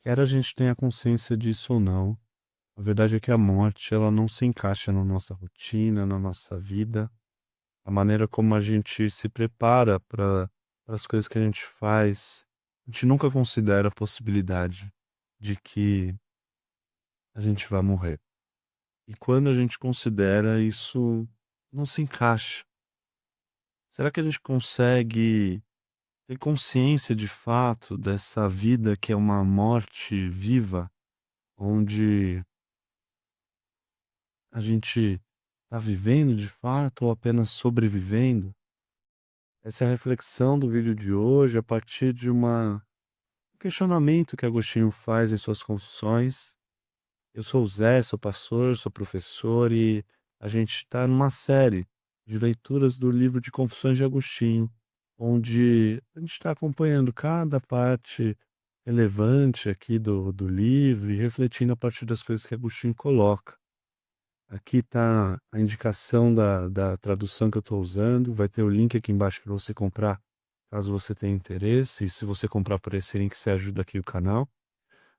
Quer a gente tenha consciência disso ou não, a verdade é que a morte ela não se encaixa na nossa rotina, na nossa vida, a maneira como a gente se prepara para as coisas que a gente faz, a gente nunca considera a possibilidade de que a gente vai morrer. E quando a gente considera, isso não se encaixa. Será que a gente consegue ter consciência de fato dessa vida que é uma morte viva, onde a gente está vivendo de fato ou apenas sobrevivendo? Essa é a reflexão do vídeo de hoje, a partir de um questionamento que Agostinho faz em suas Confissões. Eu sou o Zé, sou pastor, sou professor e a gente está numa série de leituras do livro de Confissões de Agostinho, onde a gente está acompanhando cada parte relevante aqui do livro e refletindo a partir das coisas que Agostinho coloca. Aqui está a indicação da tradução que eu estou usando, vai ter o link aqui embaixo para você comprar, caso você tenha interesse, e se você comprar por esse link, você ajuda aqui o canal.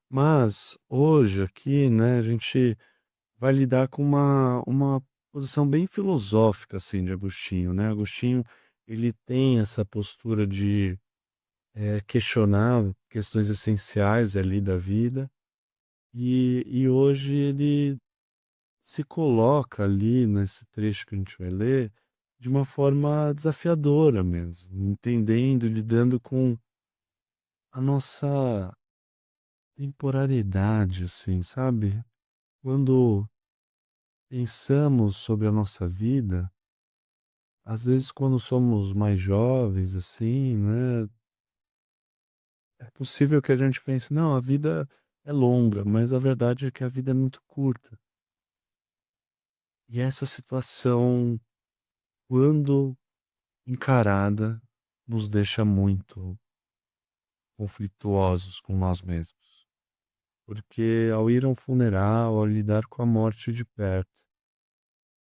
Mas hoje aqui, né, a gente vai lidar com uma posição bem filosófica, assim, de Agostinho, né. Agostinho, ele tem essa postura de, questionar questões essenciais ali da vida, e hoje ele se coloca ali nesse trecho que a gente vai ler, de uma forma desafiadora mesmo, entendendo, lidando com a nossa temporalidade, assim, sabe. Quando pensamos sobre a nossa vida, às vezes quando somos mais jovens, assim, né, é possível que a gente pense: "Não, a vida é longa", mas a verdade é que a vida é muito curta. E essa situação, quando encarada, nos deixa muito conflituosos com nós mesmos. Porque ao ir a um funeral, ao lidar com a morte de perto,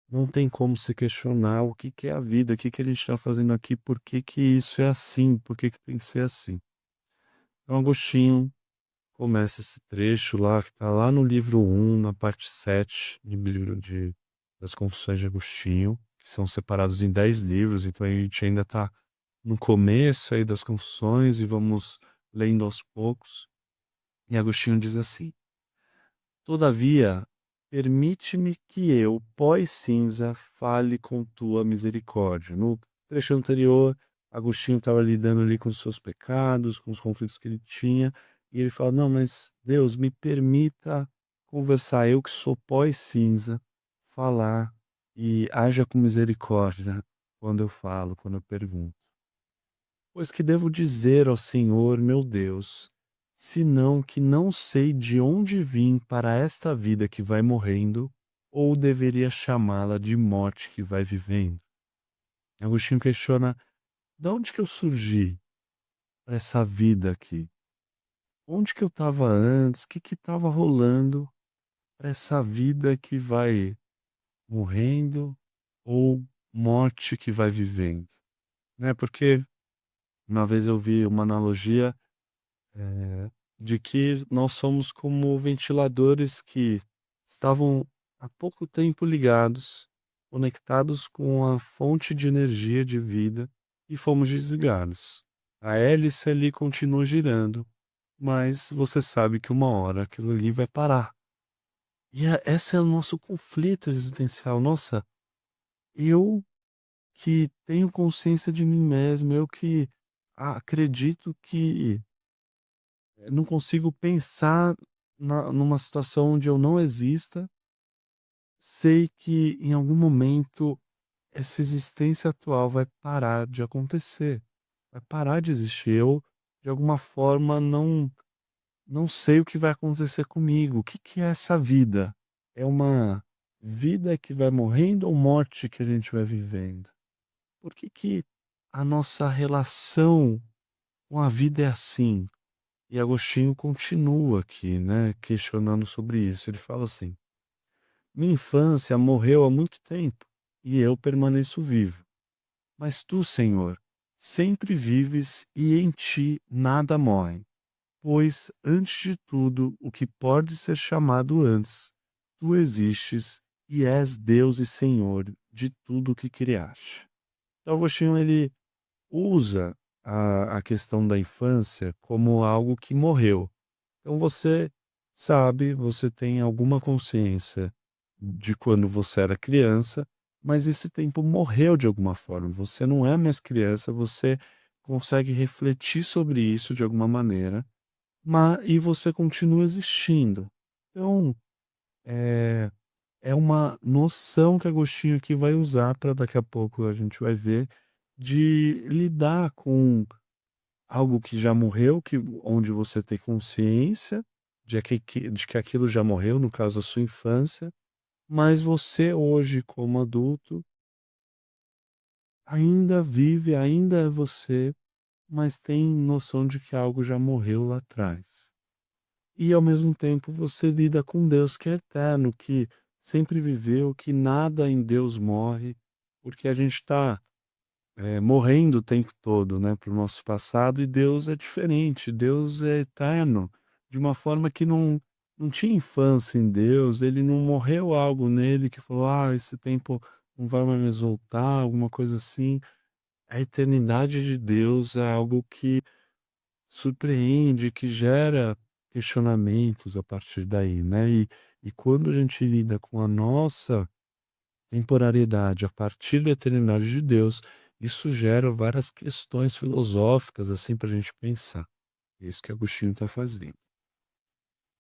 não tem como se questionar o que que é a vida, o que que a gente está fazendo aqui, por que que isso é assim, por que que tem que ser assim. Então Agostinho começa esse trecho lá, que está lá no livro um, na parte 7 do livro das Confissões de Agostinho, que são separados em 10 livros, então a gente ainda está no começo aí das Confissões e vamos lendo aos poucos. E Agostinho diz assim: "Todavia, permite-me que eu, pó e cinza, fale com tua misericórdia." No trecho anterior, Agostinho estava lidando ali com os seus pecados, com os conflitos que ele tinha, e ele fala: "Não, mas Deus, me permita conversar, eu que sou pó e cinza, falar, e haja com misericórdia quando eu falo, quando eu pergunto. Pois que devo dizer ao Senhor, meu Deus, senão que não sei de onde vim para esta vida que vai morrendo, ou deveria chamá-la de morte que vai vivendo?" Agostinho questiona: de onde que eu surgi para essa vida aqui? Onde que eu estava antes? O que que estava rolando para essa vida que vai morrendo ou morte que vai vivendo? Né? Porque uma vez eu vi uma analogia, de que nós somos como ventiladores que estavam há pouco tempo ligados, conectados com a fonte de energia de vida e fomos desligados. A hélice ali continua girando, mas você sabe que uma hora aquilo ali vai parar. E esse é o nosso conflito existencial. Nossa, eu que tenho consciência de mim mesmo, eu que acredito que não consigo pensar numa situação onde eu não exista. Sei que em algum momento essa existência atual vai parar de acontecer, vai parar de existir. Eu, de alguma forma, não sei o que vai acontecer comigo. O que que é essa vida? É uma vida que vai morrendo ou morte que a gente vai vivendo? Por que que a nossa relação com a vida é assim? E Agostinho continua aqui, né, questionando sobre isso. Ele fala assim: "Minha infância morreu há muito tempo e eu permaneço vivo. Mas tu, Senhor, sempre vives e em ti nada morre. Pois, antes de tudo, o que pode ser chamado antes, tu existes e és Deus e Senhor de tudo o que criaste. Então, Agostinho, ele usa a questão da infância como algo que morreu. Então você sabe, você tem alguma consciência de quando você era criança, mas esse tempo morreu de alguma forma. Você não é mais criança, você consegue refletir sobre isso de alguma maneira, e você continua existindo. Então, é, é uma noção que Agostinho aqui vai usar para daqui a pouco a gente vai ver, de lidar com algo que já morreu, onde você tem consciência de que aquilo já morreu, no caso a sua infância, mas você hoje como adulto ainda vive, ainda é você, mas tem noção de que algo já morreu lá atrás. E ao mesmo tempo você lida com Deus que é eterno, que sempre viveu, que nada em Deus morre, porque a gente está morrendo o tempo todo, né, para o nosso passado, e Deus é diferente, Deus é eterno, de uma forma que não tinha infância em Deus, ele não morreu algo nele que falou: "Ah, esse tempo não vai mais voltar", alguma coisa assim. A eternidade de Deus é algo que surpreende, que gera questionamentos a partir daí, né, e quando a gente lida com a nossa temporariedade a partir da eternidade de Deus, isso gera várias questões filosóficas, assim, para a gente pensar. É isso que Agostinho está fazendo.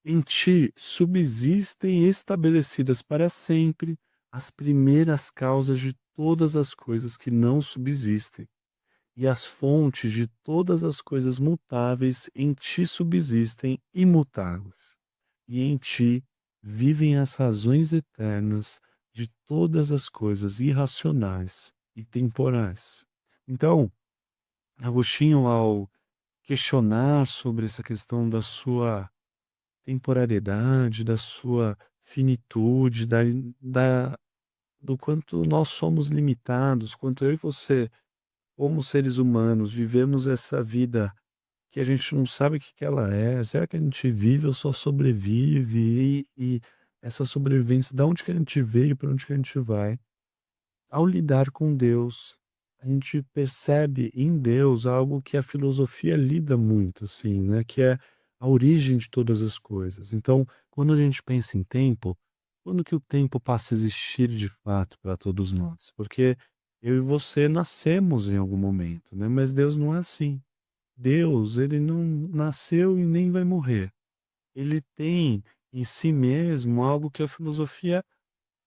Em ti subsistem estabelecidas para sempre as primeiras causas de todas as coisas que não subsistem, e as fontes de todas as coisas mutáveis em ti subsistem imutáveis. E em ti vivem as razões eternas de todas as coisas irracionais e temporais. Então, Agostinho, ao questionar sobre essa questão da sua temporalidade, da sua finitude, da, do quanto nós somos limitados, quanto eu e você, como seres humanos, vivemos essa vida que a gente não sabe o que que ela é. Será que a gente vive ou só sobrevive? E essa sobrevivência, da onde que a gente veio, para onde que a gente vai? Ao lidar com Deus, a gente percebe em Deus algo que a filosofia lida muito, assim, né? Que é a origem de todas as coisas. Então, quando a gente pensa em tempo, quando que o tempo passa a existir de fato para todos nós? Porque eu e você nascemos em algum momento, né? Mas Deus não é assim. Deus, ele não nasceu e nem vai morrer. Ele tem em si mesmo algo que a filosofia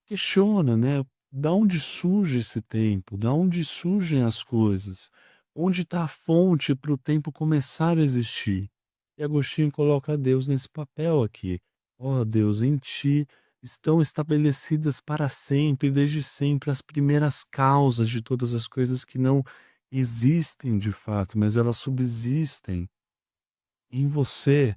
questiona, né? Da onde surge esse tempo? Da onde surgem as coisas? Onde está a fonte para o tempo começar a existir? E Agostinho coloca Deus nesse papel aqui. Ó Deus, em ti estão estabelecidas para sempre, desde sempre, as primeiras causas de todas as coisas que não existem de fato, mas elas subsistem em você.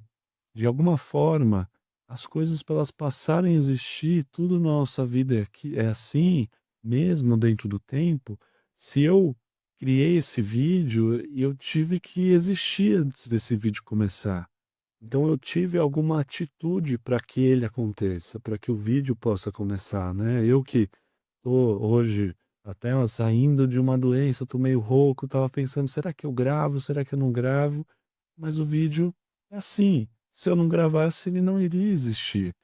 De alguma forma, as coisas para elas passarem a existir, tudo na nossa vida é assim, mesmo dentro do tempo. Se eu criei esse vídeo, eu tive que existir antes desse vídeo começar. Então eu tive alguma atitude para que ele aconteça, para que o vídeo possa começar, né? Eu que tô hoje até saindo de uma doença, tô meio rouco, estava pensando: "Será que eu gravo? Será que eu não gravo?" Mas o vídeo é assim, se eu não gravasse ele não iria existir.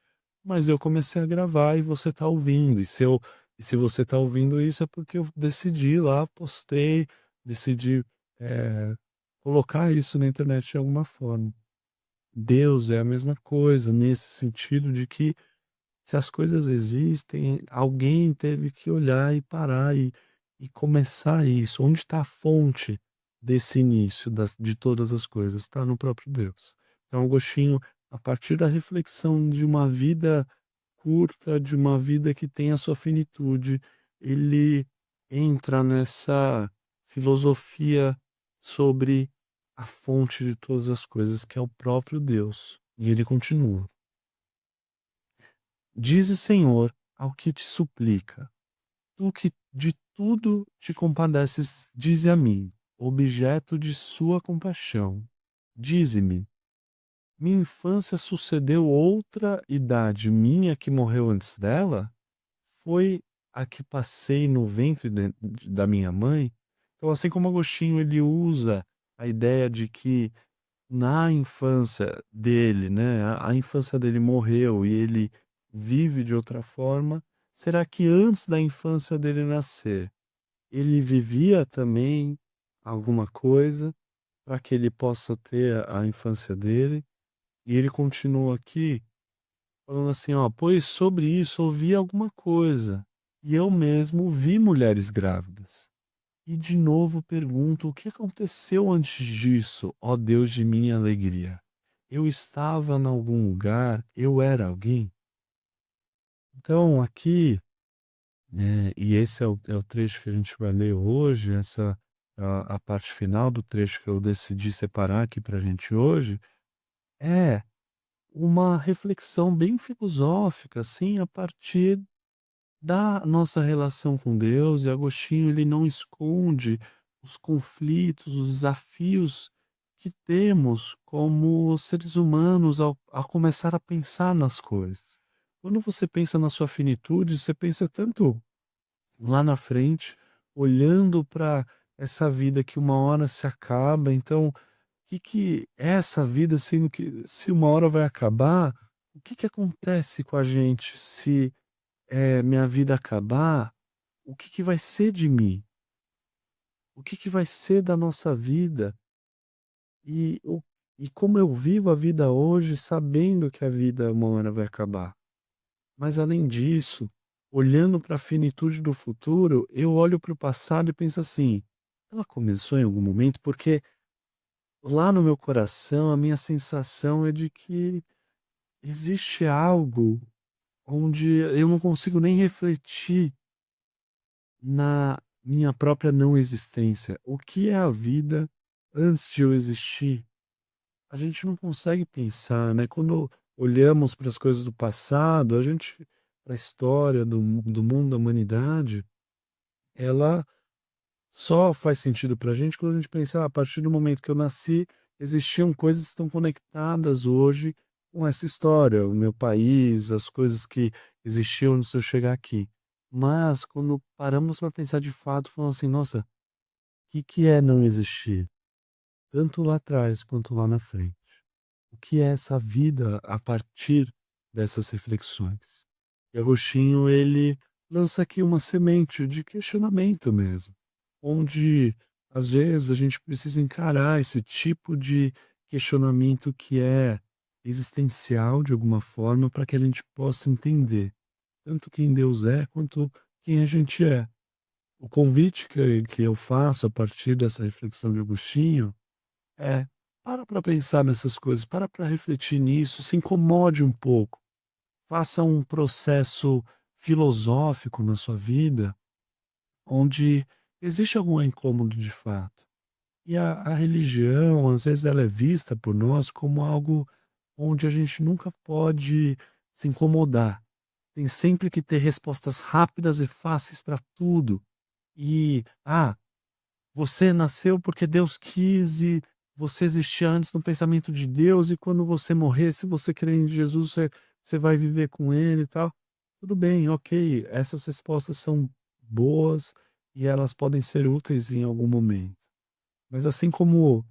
Mas eu comecei a gravar e você está ouvindo, e se você está ouvindo isso é porque eu decidi lá, postei, decidi, eh, colocar isso na internet de alguma forma. Deus é a mesma coisa, nesse sentido de que se as coisas existem, alguém teve que olhar e parar e começar isso. Onde está a fonte desse início de todas as coisas? Está no próprio Deus. Então, Agostinho, a partir da reflexão de uma vida curta, de uma vida que tem a sua finitude, ele entra nessa filosofia sobre a fonte de todas as coisas, que é o próprio Deus. E ele continua: Dize, Senhor, ao que te suplica, tu que de tudo te compadeces, dize a mim, objeto de sua compaixão. Dize-me, minha infância sucedeu outra idade minha que morreu antes dela? Foi a que passei no ventre da minha mãe? Então, assim como Agostinho ele usa a ideia de que na infância dele, né, a infância dele morreu e ele vive de outra forma, será que antes da infância dele nascer, ele vivia também alguma coisa para que ele possa ter a infância dele? E ele continua aqui falando assim, ó, pois sobre isso ouvi alguma coisa, e eu mesmo vi mulheres grávidas. E de novo pergunto, o que aconteceu antes disso, ó Deus de minha alegria? Eu estava em algum lugar, eu era alguém? Então aqui, e esse é o trecho que a gente vai ler hoje, essa a parte final do trecho que eu decidi separar aqui para a gente hoje, é uma reflexão bem filosófica, assim, a partir da nossa relação com Deus. E Agostinho ele não esconde os conflitos, os desafios que temos como seres humanos ao começar a pensar nas coisas. Quando você pensa na sua finitude, você pensa tanto lá na frente, olhando para essa vida que uma hora se acaba. Então, o que é essa vida, sendo que se uma hora vai acabar, o que acontece com a gente se minha vida acabar? O que vai ser de mim? O que vai ser da nossa vida? E, e como eu vivo a vida hoje, sabendo que a vida uma hora vai acabar. Mas além disso, olhando para a finitude do futuro, eu olho para o passado e penso assim: ela começou em algum momento? Porque lá no meu coração, a minha sensação é de que existe algo onde eu não consigo nem refletir na minha própria não existência. O que é a vida antes de eu existir? A gente não consegue pensar, né? Quando olhamos para as coisas do passado, a gente, para a história do mundo, da humanidade, ela só faz sentido para a gente quando a gente pensa, a partir do momento que eu nasci, existiam coisas que estão conectadas hoje com essa história, o meu país, as coisas que existiam antes de eu chegar aqui. Mas quando paramos para pensar de fato, falamos assim, nossa, o que é não existir? Tanto lá atrás quanto lá na frente. O que é essa vida a partir dessas reflexões? E Agostinho, ele lança aqui uma semente de questionamento mesmo, onde às vezes a gente precisa encarar esse tipo de questionamento que é existencial de alguma forma para que a gente possa entender tanto quem Deus é quanto quem a gente é. O convite que eu faço a partir dessa reflexão de Agostinho é: para pensar nessas coisas, para refletir nisso, se incomode um pouco, faça um processo filosófico na sua vida, onde existe algum incômodo de fato. E a religião, às vezes, ela é vista por nós como algo onde a gente nunca pode se incomodar. Tem sempre que ter respostas rápidas e fáceis para tudo. E, você nasceu porque Deus quis e você existia antes no pensamento de Deus, e quando você morrer, se você crer em Jesus, você vai viver com ele e tal. Tudo bem, ok, essas respostas são boas e elas podem ser úteis em algum momento. Mas assim como,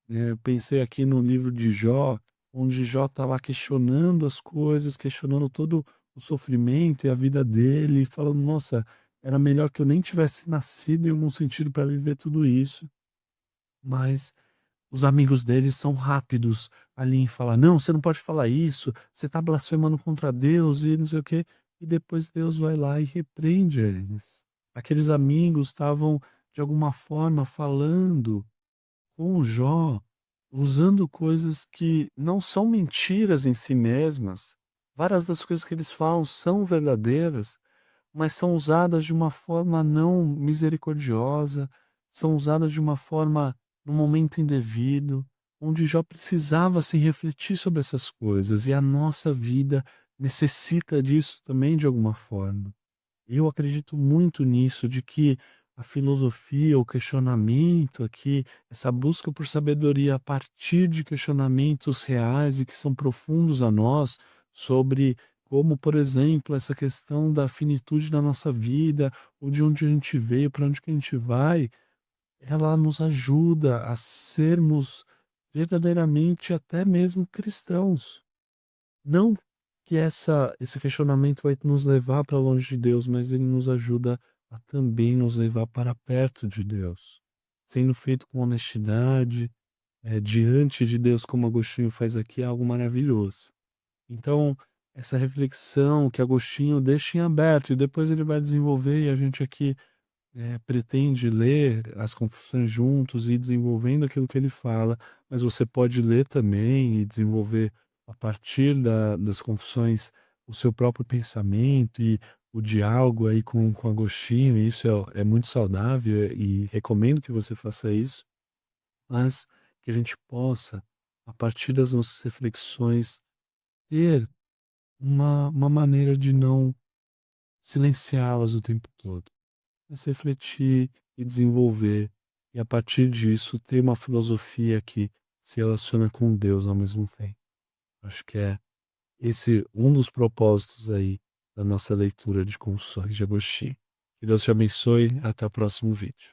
eu pensei aqui no livro de Jó, onde Jó está lá questionando as coisas, questionando todo o sofrimento e a vida dele, e falando: "Nossa, era melhor que eu nem tivesse nascido em algum sentido para viver tudo isso". Mas os amigos dele são rápidos ali em falar: "Não, você não pode falar isso, você está blasfemando contra Deus e não sei o quê", e depois Deus vai lá e repreende eles. Aqueles amigos estavam, de alguma forma, falando com Jó, usando coisas que não são mentiras em si mesmas. Várias das coisas que eles falam são verdadeiras, mas são usadas de uma forma não misericordiosa, são usadas de uma forma no momento indevido, onde Jó precisava se refletir sobre essas coisas, e a nossa vida necessita disso também de alguma forma. Eu acredito muito nisso, de que a filosofia, o questionamento aqui, essa busca por sabedoria a partir de questionamentos reais e que são profundos a nós, sobre como, por exemplo, essa questão da finitude da nossa vida, ou de onde a gente veio, para onde que a gente vai, ela nos ajuda a sermos verdadeiramente até mesmo cristãos. Não que esse questionamento vai nos levar para longe de Deus, mas ele nos ajuda a também nos levar para perto de Deus, sendo feito com honestidade, diante de Deus, como Agostinho faz aqui, é algo maravilhoso. Então, essa reflexão que Agostinho deixa em aberto e depois ele vai desenvolver, e a gente aqui pretende ler as Confissões juntos e ir desenvolvendo aquilo que ele fala, mas você pode ler também e desenvolver a partir das Confissões o seu próprio pensamento e o diálogo aí com Agostinho, e isso é muito saudável e recomendo que você faça isso, mas que a gente possa, a partir das nossas reflexões, ter uma maneira de não silenciá-las o tempo todo, mas refletir e desenvolver, e a partir disso ter uma filosofia que se relaciona com Deus ao mesmo tempo. Acho que é esse um dos propósitos aí da nossa leitura de Confissões de Agostinho. Que Deus te abençoe, até o próximo vídeo.